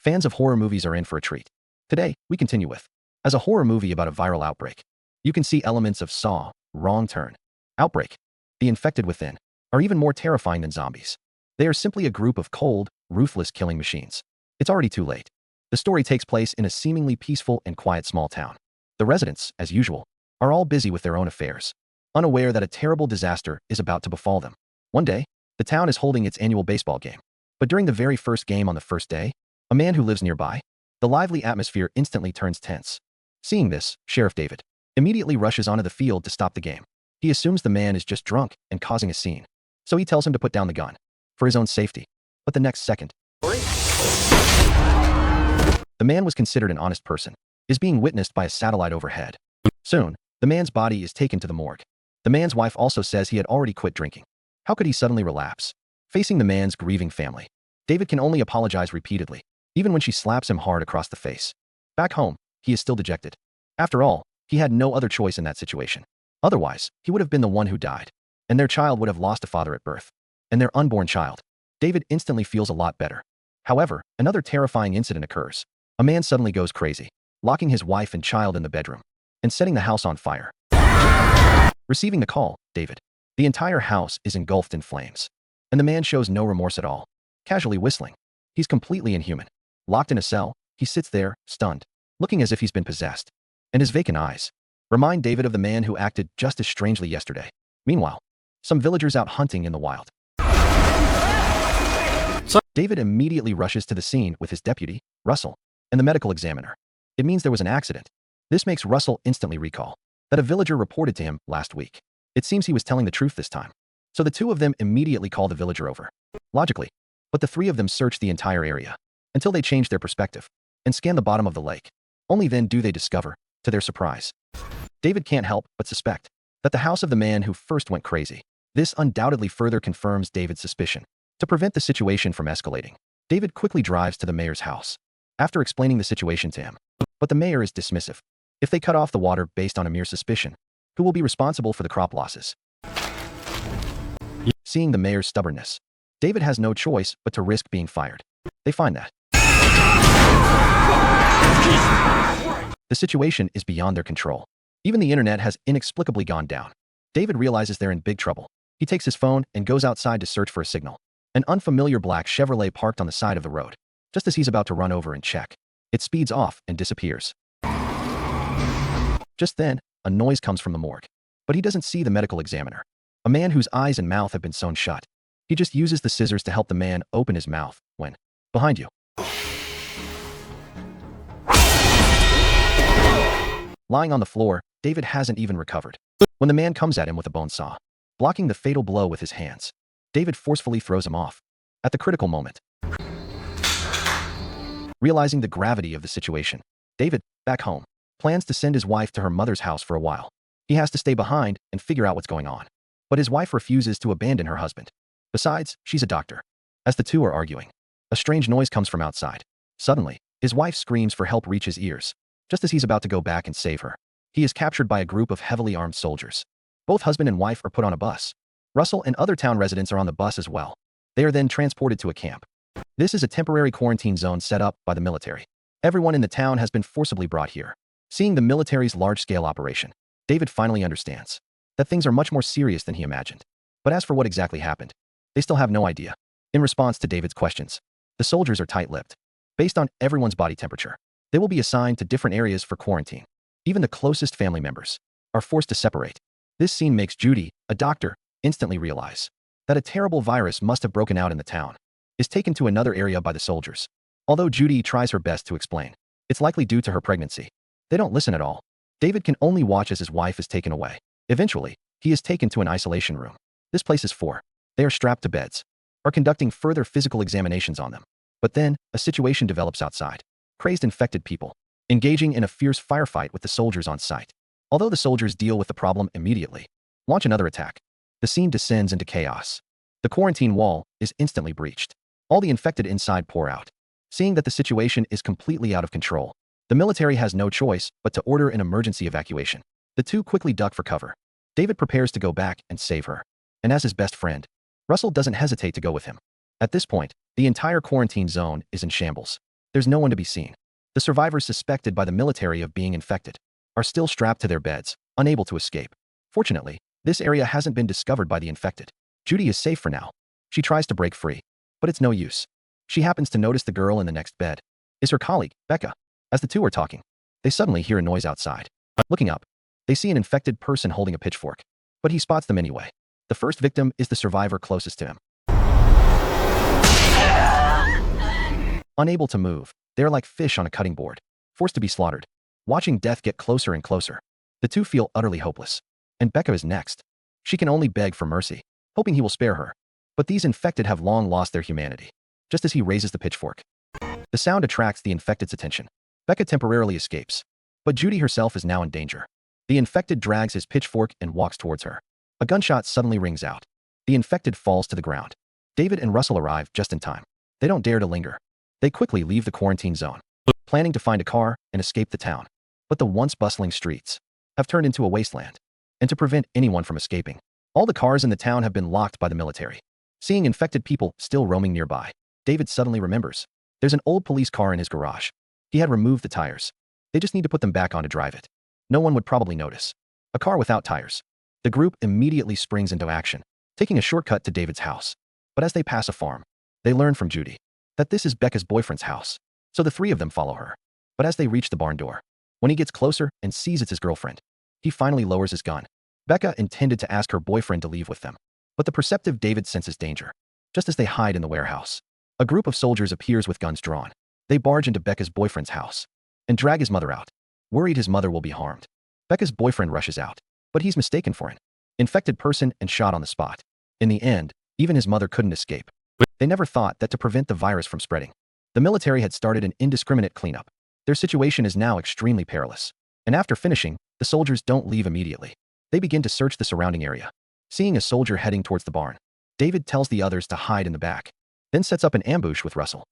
Fans of horror movies are in for a treat. Today, we continue with, as a horror movie about a viral outbreak. You can see elements of Saw, Wrong Turn, Outbreak, The Infected Within, are even more terrifying than zombies. They are simply a group of cold, ruthless killing machines. It's already too late. The story takes place in a seemingly peaceful and quiet small town. The residents, as usual, are all busy with their own affairs, unaware that a terrible disaster is about to befall them. One day, the town is holding its annual baseball game. But during the very first game on the first day, a man who lives nearby, the lively atmosphere instantly turns tense. Seeing this, Sheriff David immediately rushes onto the field to stop the game. He assumes the man is just drunk and causing a scene, so he tells him to put down the gun for his own safety. But the next second, the man was considered an honest person, is being witnessed by a satellite overhead. Soon, the man's body is taken to the morgue. The man's wife also says he had already quit drinking. How could he suddenly relapse? Facing the man's grieving family, David can only apologize repeatedly, even when she slaps him hard across the face. Back home, he is still dejected. After all, he had no other choice in that situation. Otherwise, he would have been the one who died, and their child would have lost a father at birth. And their unborn child. David instantly feels a lot better. However, another terrifying incident occurs. A man suddenly goes crazy, locking his wife and child in the bedroom, and setting the house on fire. Receiving the call, David. The entire house is engulfed in flames. And the man shows no remorse at all, casually whistling. He's completely inhuman. Locked in a cell, he sits there, stunned, looking as if he's been possessed. And his vacant eyes remind David of the man who acted just as strangely yesterday. Meanwhile, some villagers out hunting in the wild. David immediately rushes to the scene with his deputy, Russell, and the medical examiner. It means there was an accident. This makes Russell instantly recall that a villager reported to him last week. It seems he was telling the truth this time. So the two of them immediately call the villager over. Logically. But the three of them search the entire area until they change their perspective and scan the bottom of the lake. Only then do they discover, to their surprise, David can't help but suspect that the house of the man who first went crazy. This undoubtedly further confirms David's suspicion. To prevent the situation from escalating, David quickly drives to the mayor's house after explaining the situation to him. But the mayor is dismissive. If they cut off the water based on a mere suspicion, who will be responsible for the crop losses? Seeing the mayor's stubbornness, David has no choice but to risk being fired. They find that the situation is beyond their control. Even the internet has inexplicably gone down. David realizes they're in big trouble. He takes his phone and goes outside to search for a signal. An unfamiliar black Chevrolet parked on the side of the road. Just as he's about to run over and check, it speeds off and disappears. Just then, a noise comes from the morgue. But he doesn't see the medical examiner, a man whose eyes and mouth have been sewn shut. He just uses the scissors to help the man open his mouth when, behind you, lying on the floor, David hasn't even recovered when the man comes at him with a bone saw, blocking the fatal blow with his hands. David forcefully throws him off. At the critical moment, realizing the gravity of the situation, David, back home, plans to send his wife to her mother's house for a while. He has to stay behind and figure out what's going on. But his wife refuses to abandon her husband. Besides, she's a doctor. As the two are arguing, a strange noise comes from outside. Suddenly, his wife screams for help reach his ears. Just as he's about to go back and save her, he is captured by a group of heavily armed soldiers. Both husband and wife are put on a bus. Russell and other town residents are on the bus as well. They are then transported to a camp. This is a temporary quarantine zone set up by the military. Everyone in the town has been forcibly brought here. Seeing the military's large-scale operation, David finally understands that things are much more serious than he imagined. But as for what exactly happened, they still have no idea. In response to David's questions, the soldiers are tight-lipped. Based on everyone's body temperature, they will be assigned to different areas for quarantine. Even the closest family members are forced to separate. This scene makes Judy, a doctor, instantly realize that a terrible virus must have broken out in the town. Is taken to another area by the soldiers. Although Judy tries her best to explain, it's likely due to her pregnancy. They don't listen at all. David can only watch as his wife is taken away. Eventually, he is taken to an isolation room. This place is four. They are strapped to beds, are conducting further physical examinations on them. But then, a situation develops outside. Crazed infected people, engaging in a fierce firefight with the soldiers on site. Although the soldiers deal with the problem immediately, launch another attack. The scene descends into chaos. The quarantine wall is instantly breached. All the infected inside pour out. Seeing that the situation is completely out of control, the military has no choice but to order an emergency evacuation. The two quickly duck for cover. David prepares to go back and save her. And as his best friend, Russell doesn't hesitate to go with him. At this point, the entire quarantine zone is in shambles. There's no one to be seen. The survivors suspected by the military of being infected are still strapped to their beds, unable to escape. Fortunately, this area hasn't been discovered by the infected. Judy is safe for now. She tries to break free, but it's no use. She happens to notice the girl in the next bed is her colleague, Becca. As the two are talking, they suddenly hear a noise outside. Looking up, they see an infected person holding a pitchfork, but he spots them anyway. The first victim is the survivor closest to him. Unable to move, they are like fish on a cutting board, forced to be slaughtered. Watching death get closer and closer, the two feel utterly hopeless. And Becca is next. She can only beg for mercy, hoping he will spare her. But these infected have long lost their humanity. Just as he raises the pitchfork, the sound attracts the infected's attention. Becca temporarily escapes, but Judy herself is now in danger. The infected drags his pitchfork and walks towards her. A gunshot suddenly rings out. The infected falls to the ground. David and Russell arrive just in time. They don't dare to linger. They quickly leave the quarantine zone, planning to find a car and escape the town. But the once bustling streets have turned into a wasteland. And to prevent anyone from escaping, all the cars in the town have been locked by the military. Seeing infected people still roaming nearby, David suddenly remembers. There's an old police car in his garage. He had removed the tires. They just need to put them back on to drive it. No one would probably notice. A car without tires. The group immediately springs into action, taking a shortcut to David's house. But as they pass a farm, they learn from Judy that this is Becca's boyfriend's house. So the three of them follow her. But as they reach the barn door, when he gets closer and sees it's his girlfriend, he finally lowers his gun. Becca intended to ask her boyfriend to leave with them, but the perceptive David senses danger. Just as they hide in the warehouse, a group of soldiers appears with guns drawn. They barge into Becca's boyfriend's house and drag his mother out, worried his mother will be harmed. Becca's boyfriend rushes out, but he's mistaken for an infected person and shot on the spot. In the end, even his mother couldn't escape. They never thought that to prevent the virus from spreading, the military had started an indiscriminate cleanup. Their situation is now extremely perilous. And after finishing, the soldiers don't leave immediately. They begin to search the surrounding area. Seeing a soldier heading towards the barn, David tells the others to hide in the back, then sets up an ambush with Russell.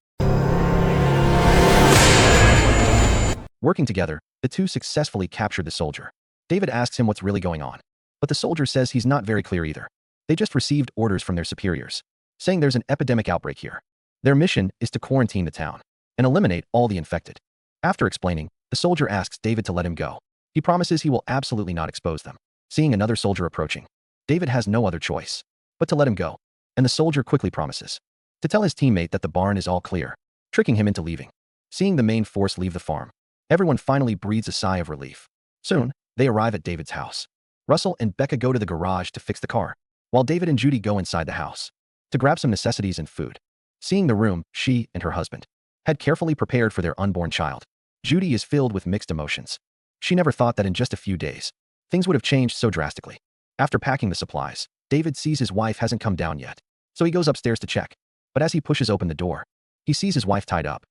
Working together, the two successfully captured the soldier. David asks him what's really going on, but the soldier says he's not very clear either. They just received orders from their superiors, saying there's an epidemic outbreak here. Their mission is to quarantine the town and eliminate all the infected. After explaining, the soldier asks David to let him go. He promises he will absolutely not expose them. Seeing another soldier approaching, David has no other choice but to let him go, and the soldier quickly promises to tell his teammate that the barn is all clear, tricking him into leaving. Seeing the main force leave the farm, everyone finally breathes a sigh of relief. Soon, they arrive at David's house. Russell and Becca go to the garage to fix the car, while David and Judy go inside the house to grab some necessities and food. Seeing the room she and her husband had carefully prepared for their unborn child, Judy is filled with mixed emotions. She never thought that in just a few days, things would have changed so drastically. After packing the supplies, David sees his wife hasn't come down yet, so he goes upstairs to check. But as he pushes open the door, he sees his wife tied up.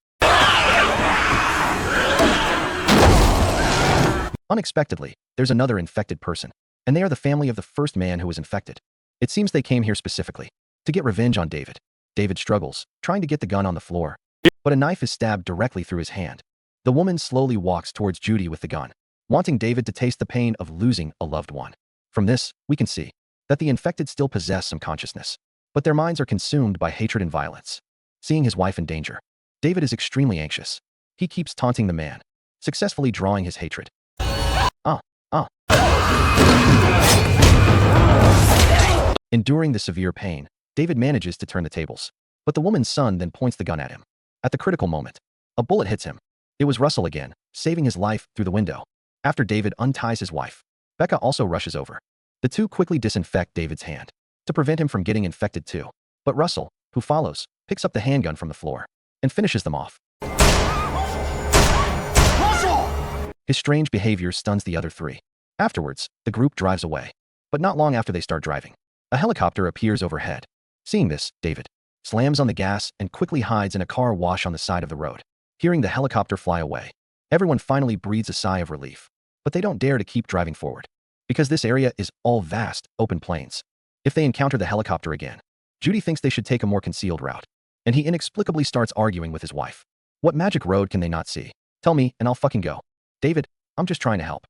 Unexpectedly, there's another infected person, and they are the family of the first man who was infected. It seems they came here specifically to get revenge on David. David struggles, trying to get the gun on the floor, but a knife is stabbed directly through his hand. The woman slowly walks towards Judy with the gun, wanting David to taste the pain of losing a loved one. From this, we can see that the infected still possess some consciousness, but their minds are consumed by hatred and violence. Seeing his wife in danger, David is extremely anxious. He keeps taunting the man, successfully drawing his hatred. Enduring the severe pain, David manages to turn the tables, but the woman's son then points the gun at him. At the critical moment, a bullet hits him. It was Russell again, saving his life through the window. After David unties his wife, Becca also rushes over. The two quickly disinfect David's hand to prevent him from getting infected too. But Russell, who follows, picks up the handgun from the floor and finishes them off. Russell! His strange behavior stuns the other three. Afterwards, the group drives away. But not long after they start driving, a helicopter appears overhead. Seeing this, David slams on the gas and quickly hides in a car wash on the side of the road. Hearing the helicopter fly away, everyone finally breathes a sigh of relief. But they don't dare to keep driving forward, because this area is all vast, open plains. If they encounter the helicopter again, Judy thinks they should take a more concealed route, and he inexplicably starts arguing with his wife. What magic road can they not see? Tell me, and I'll fucking go. David, I'm just trying to help.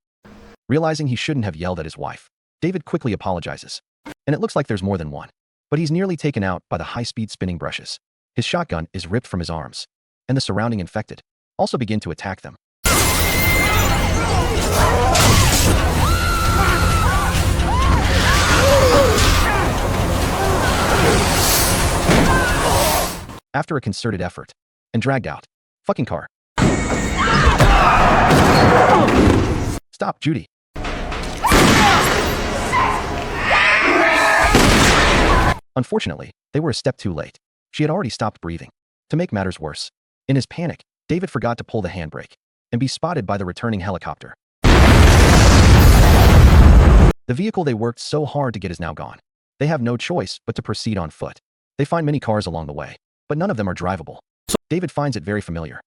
Realizing he shouldn't have yelled at his wife, David quickly apologizes. And it looks like there's more than one. But he's nearly taken out by the high-speed spinning brushes. His shotgun is ripped from his arms. and the surrounding infected also begin to attack them. After a concerted effort and dragged out, fucking car. Stop, Judy. Unfortunately, they were a step too late. She had already stopped breathing. To make matters worse, in his panic, David forgot to pull the handbrake and be spotted by the returning helicopter. The vehicle they worked so hard to get is now gone. They have no choice but to proceed on foot. They find many cars along the way, but none of them are drivable. David finds it very familiar.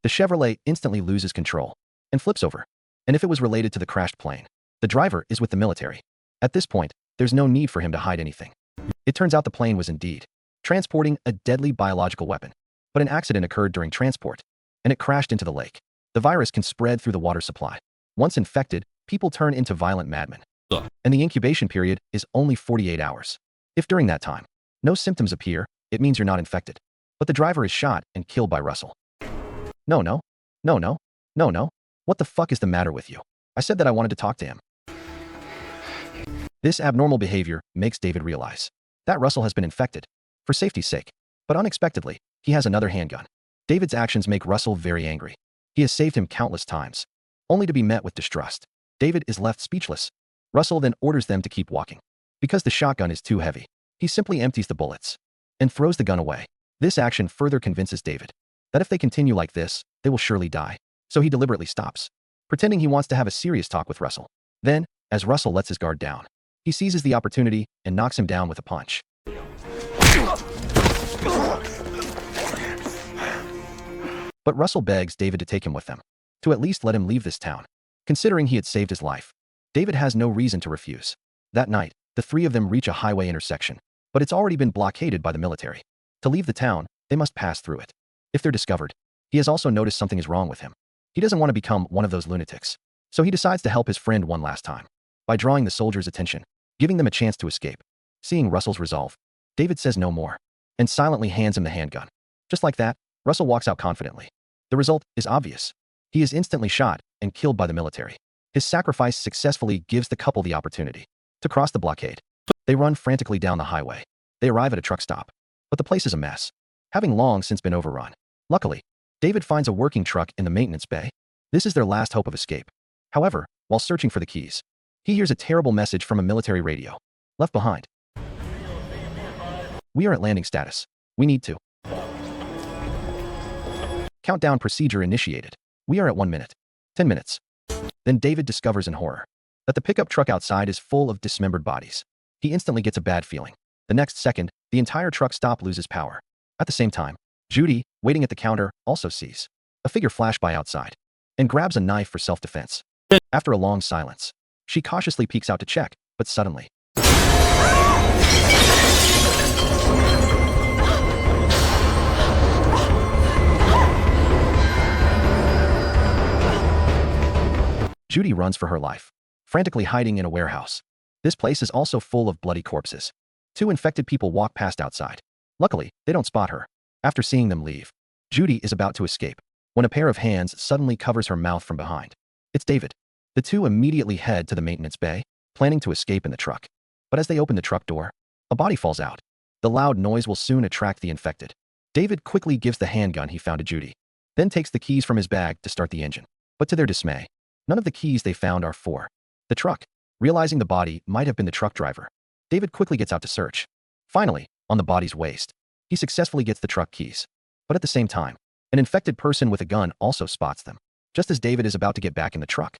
The Chevrolet instantly loses control and flips over. And if it was related to the crashed plane, the driver is with the military. At this point, there's no need for him to hide anything. It turns out the plane was indeed transporting a deadly biological weapon. But an accident occurred during transport, and it crashed into the lake. The virus can spread through the water supply. Once infected, people turn into violent madmen. And the incubation period is only 48 hours. If during that time, no symptoms appear, it means you're not infected. But the driver is shot and killed by Russell. No. What the fuck is the matter with you? I said that I wanted to talk to him. This abnormal behavior makes David realize that Russell has been infected, for safety's sake. But unexpectedly, he has another handgun. David's actions make Russell very angry. He has saved him countless times, only to be met with distrust. David is left speechless. Russell then orders them to keep walking. Because the shotgun is too heavy, he simply empties the bullets and throws the gun away. This action further convinces David that if they continue like this, they will surely die. So he deliberately stops, pretending he wants to have a serious talk with Russell. Then, as Russell lets his guard down, he seizes the opportunity and knocks him down with a punch. But Russell begs David to take him with them, to at least let him leave this town. Considering he had saved his life, David has no reason to refuse. That night, the three of them reach a highway intersection, but it's already been blockaded by the military. To leave the town, they must pass through it. If they're discovered, he has also noticed something is wrong with him. He doesn't want to become one of those lunatics. So he decides to help his friend one last time, by drawing the soldiers' attention, giving them a chance to escape. Seeing Russell's resolve, David says no more, and silently hands him the handgun. Just like that, Russell walks out confidently. The result is obvious. He is instantly shot and killed by the military. His sacrifice successfully gives the couple the opportunity to cross the blockade. They run frantically down the highway. They arrive at a truck stop, but the place is a mess, having long since been overrun. Luckily, David finds a working truck in the maintenance bay. This is their last hope of escape. However, while searching for the keys, he hears a terrible message from a military radio. Left behind. We are at landing status. We need to. Countdown procedure initiated. We are at 1 minute. 10 minutes. Then David discovers in horror that the pickup truck outside is full of dismembered bodies. He instantly gets a bad feeling. The next second, the entire truck stop loses power. At the same time, Judy, waiting at the counter, also sees a figure flash by outside and grabs a knife for self-defense. After a long silence, she cautiously peeks out to check, but suddenly, Judy runs for her life, frantically hiding in a warehouse. This place is also full of bloody corpses. 2 infected people walk past outside. Luckily, they don't spot her. After seeing them leave, Judy is about to escape when a pair of hands suddenly covers her mouth from behind. It's David. The two immediately head to the maintenance bay, planning to escape in the truck. But as they open the truck door, a body falls out. The loud noise will soon attract the infected. David quickly gives the handgun he found to Judy, then takes the keys from his bag to start the engine. But to their dismay, none of the keys they found are for the truck. Realizing the body might have been the truck driver, David quickly gets out to search. Finally, on the body's waist, he successfully gets the truck keys. But at the same time, an infected person with a gun also spots them, just as David is about to get back in the truck.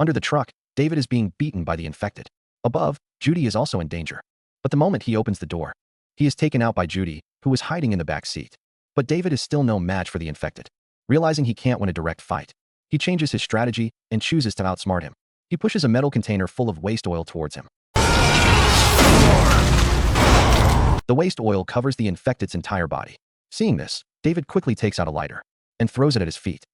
Under the truck, David is being beaten by the infected. Above, Judy is also in danger. But the moment he opens the door, he is taken out by Judy, who is hiding in the back seat. But David is still no match for the infected. Realizing he can't win a direct fight, he changes his strategy and chooses to outsmart him. He pushes a metal container full of waste oil towards him. The waste oil covers the infected's entire body. Seeing this, David quickly takes out a lighter and throws it at his feet.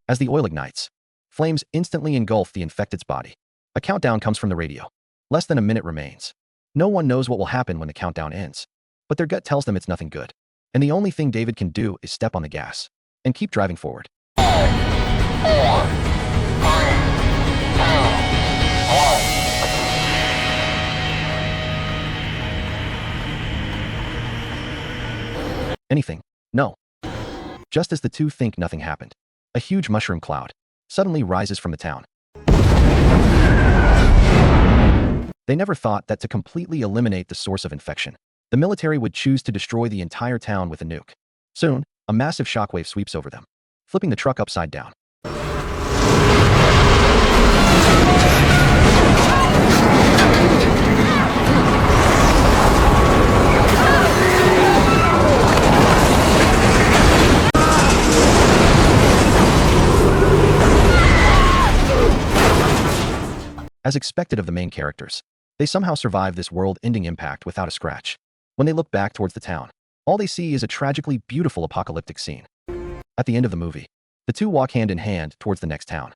As the oil ignites, flames instantly engulf the infected's body. A countdown comes from the radio. Less than a minute remains. No one knows what will happen when the countdown ends, but their gut tells them it's nothing good. And the only thing David can do is step on the gas and keep driving forward. Anything? No. Just as the two think nothing happened, a huge mushroom cloud suddenly rises from the town. They never thought that to completely eliminate the source of infection, the military would choose to destroy the entire town with a nuke. Soon, a massive shockwave sweeps over them, flipping the truck upside down. As expected of the main characters, they somehow survive this world-ending impact without a scratch. When they look back towards the town, all they see is a tragically beautiful apocalyptic scene. At the end of the movie, the two walk hand in hand towards the next town.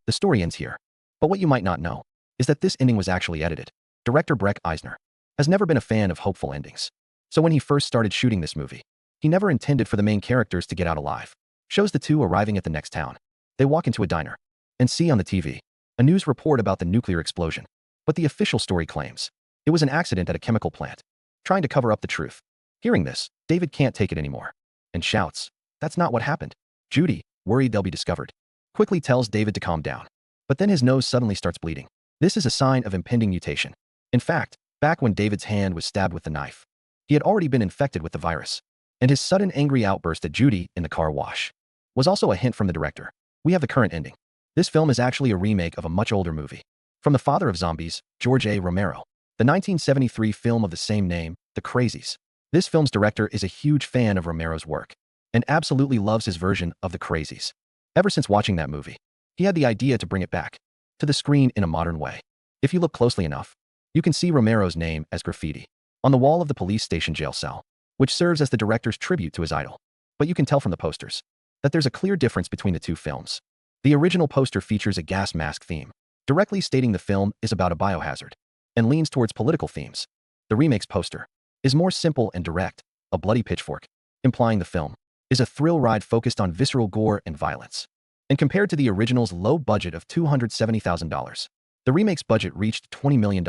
The story ends here, but what you might not know is that this ending was actually edited. Director Breck Eisner has never been a fan of hopeful endings. So when he first started shooting this movie, he never intended for the main characters to get out alive. Shows the two arriving at the next town. They walk into a diner and see on the TV a news report about the nuclear explosion. But the official story claims it was an accident at a chemical plant, trying to cover up the truth. Hearing this, David can't take it anymore and shouts, "That's not what happened." Judy, worried they'll be discovered, quickly tells David to calm down. But then his nose suddenly starts bleeding. This is a sign of impending mutation. In fact, back when David's hand was stabbed with the knife, he had already been infected with the virus. And his sudden angry outburst at Judy in the car wash was also a hint from the director. We have the current ending. This film is actually a remake of a much older movie. From the father of zombies, George A. Romero, the 1973 film of the same name, The Crazies. This film's director is a huge fan of Romero's work and absolutely loves his version of The Crazies. Ever since watching that movie, he had the idea to bring it back to the screen in a modern way. If you look closely enough, you can see Romero's name as graffiti on the wall of the police station jail cell, which serves as the director's tribute to his idol. But you can tell from the posters that there's a clear difference between the two films. The original poster features a gas mask theme, directly stating the film is about a biohazard, and leans towards political themes. The remake's poster is more simple and direct, a bloody pitchfork, implying the film is a thrill ride focused on visceral gore and violence. And compared to the original's low budget of $270,000, the remake's budget reached $20 million.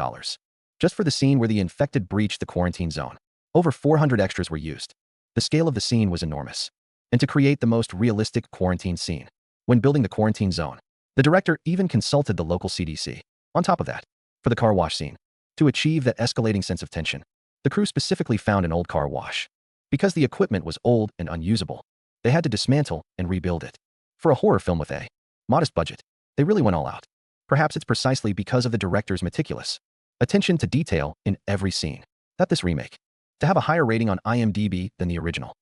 Just for the scene where the infected breached the quarantine zone, over 400 extras were used. The scale of the scene was enormous. And to create the most realistic quarantine scene, when building the quarantine zone, the director even consulted the local CDC. On top of that, for the car wash scene, to achieve that escalating sense of tension, the crew specifically found an old car wash. Because the equipment was old and unusable, they had to dismantle and rebuild it. For a horror film with a modest budget, they really went all out. Perhaps it's precisely because of the director's meticulous attention to detail in every scene that this remake to have a higher rating on IMDb than the original.